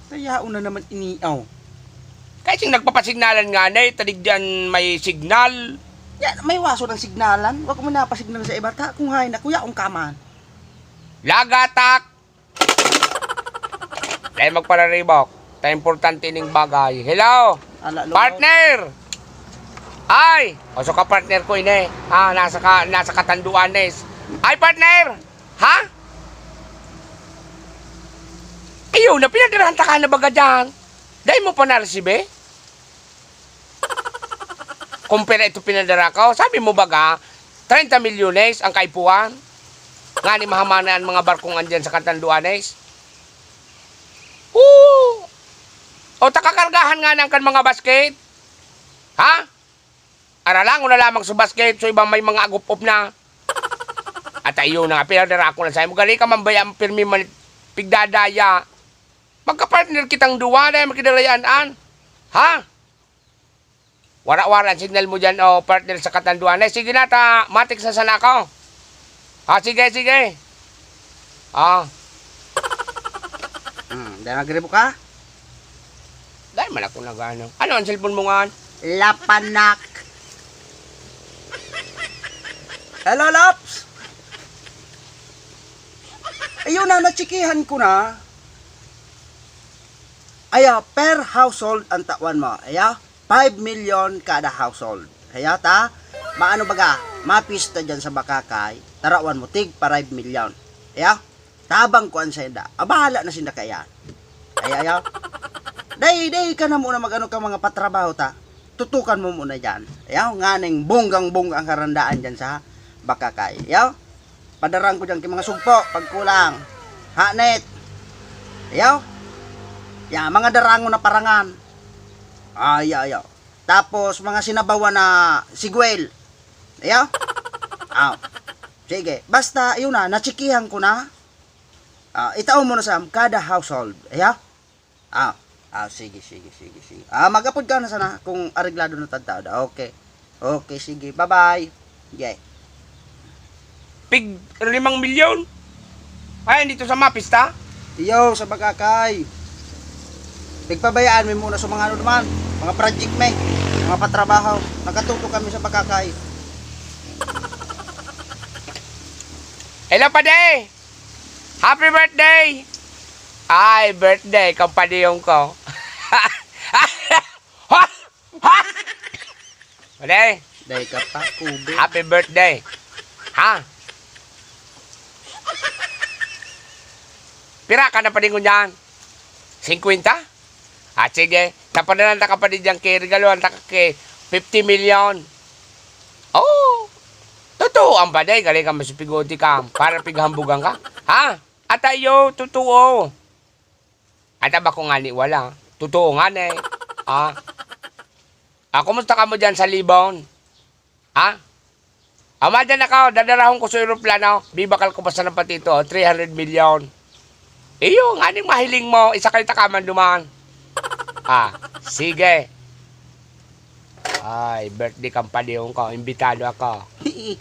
Kaya una naman iniaw. Kasi nagpapasignalan nga na tadig dyan may signal. Yan, may waso ng signalan. Huwag mo napasignal sa iba. Ta, kung hain na, kuya, kung kaman. Lagatak! Dahil magpararibok. Ta importante ning bagay. Hello? Partner! Ay! O so ka partner ko ini. Ha, nasa katanduan is. Ay partner! Ha? Ayun, na pinadirahan ta ka na baga dyan. Dahil mo pa naresibe? Kumpira ito pinadara ko. Sabi mo baga, 30 milyones ang kaipuan. Nga ni mahamanaan mga barkong andyan sa katanduanes. O takakargahan nga ng kan mga basket. Ha? Aralang na lamang sa basket so ibang may mga agup-up na. At ayun na nga, pinadara ko na sa'yo. Magaling ka mambayang pirmi man pigdadaya. Magka-partner kitang duwa dahil makidalayaan. Ha? Wara-wara ang signal mo dyan o partner sa katanduan. Sige na ta, matik sa sana ko. Ha, sige. Dahil nagribo ka? Dahil man ako nag-ano. Ano ang cellphone mo nga? Lapanak. Hello, Lops? Ayun na, natsikihan ko na. Aya, per household ang tawan mo. Aya, 5 million kada household. Kaya ta, maano baga, mapista dyan sa Bakakay, tarawan mo, tig pa 5 million. Aya, tabang ko ang senda. Abahala na sinda kaya. Aya. Day ka na muna magano ka mga patrabaho ta. Tutukan mo muna dyan. Aya, nganing bonggang-bonggang karandaan dyan sa Bakakay. Aya, padarang ko dyan kay mga sugpo, pagkulang. Hanet. Aya, ya, mga darango na parangan. Ayaw. Tapos, mga sinabawan na sigwel. Ayaw? Sige. Basta, yun na, natsikihan ko na. Itaon mo na sa kada household. Ayaw? Sige. Magapod ka na sana kung areglado na tadtao. Okay, sige. Bye-bye. Yeah. Pig 5 milyon? Ay, dito sa mapista? Iyo, sa Bakakay. Pagpabayaan mo muna sa mga ano naman, mga project may, mga patrabaho. Nakatuto kami sa Bakakay. Hello, Pade! Happy birthday! Ay, birthday, kampadiyong ko. Pade! Day ka pa, kubi. Happy birthday! Ha? Pira ka na pa din ko dyan? 50? Sige. Napadalan ta ka pa din dyan kay regaluan ta ka kay 50 million. Oh! Totoo ang baday. Galing ka masipigoti ka. Para pighambugan ka. Ha? Atayo, totoo. Ata ba ko nga ni wala? Totoo nga na kumusta ka mo dyan sa Libon? Ha? Amadyan ako. Dadarahon ko sa aeroplano. Bibakal ko pa sa napatito. 300 million. Iyo, nga ning mahiling mo. Isa kayo takaman duman. Sige. Ay, birthday kampadiyong ko. Imbitado ako.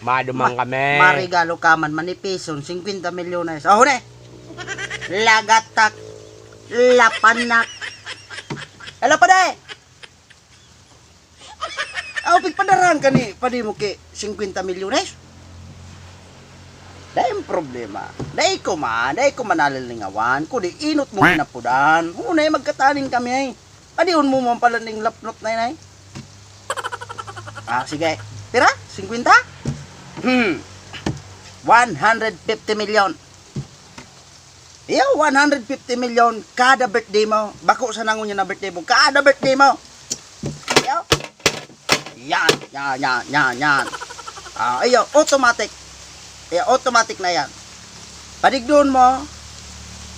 Madumang kami. Marigalo ka man, manipison, 50 milyones. Ne? Lagatak. Lapanak. Hello, Pade! Pigpadarang ka ni, Pade mo ki 50 milyones? Dahil problema. Dahil ko manalilingawan. Kundi inot mo hinapudan. Unay magkataning kami ay. Adiun mo man pala ning lapnot na yun ay. Sige. Tira? 50? 150 million. Iyo, 150 million kada birthday mo. Bako sa nangon na birthday mo. Kada birthday mo. Iyo. Yan. Iyo, automatic. Automatic na yan. Padigdoon mo,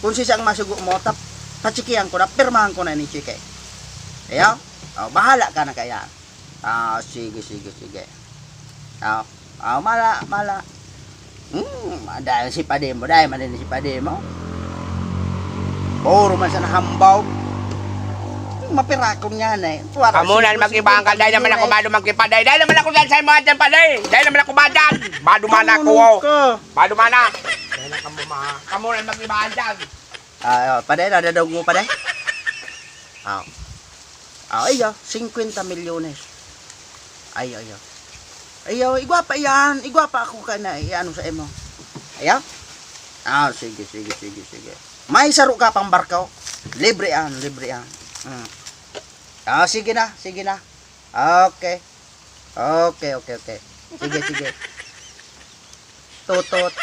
kung sisang masugo mo, patsikihan ko na, pirmahan ko na ni Chike. Ayaw? Bahala ka na kaya. Sige. Mala. Dahil si Pade mo, puro man sa nahambaw. Mapirakong yan eh. Kamunan mag-ibang ka. Dahil naman ako madumang kipaday. Dahil naman ako dyan sa mga dyan paday. Dahil naman ako madyan. Madumana ko. Madumana. Dahil na kamunan mag-ibang dyan. Paday, nadadog mo paday? Ah. Ayaw, 50 milyones. Ayaw. Ayaw, igwapa yan. Igwapa ako ka na ano sa imo. Ayaw? Sige. May saro ka pang barko? Libre yan. Sige na. Okay. Sige. Tutot.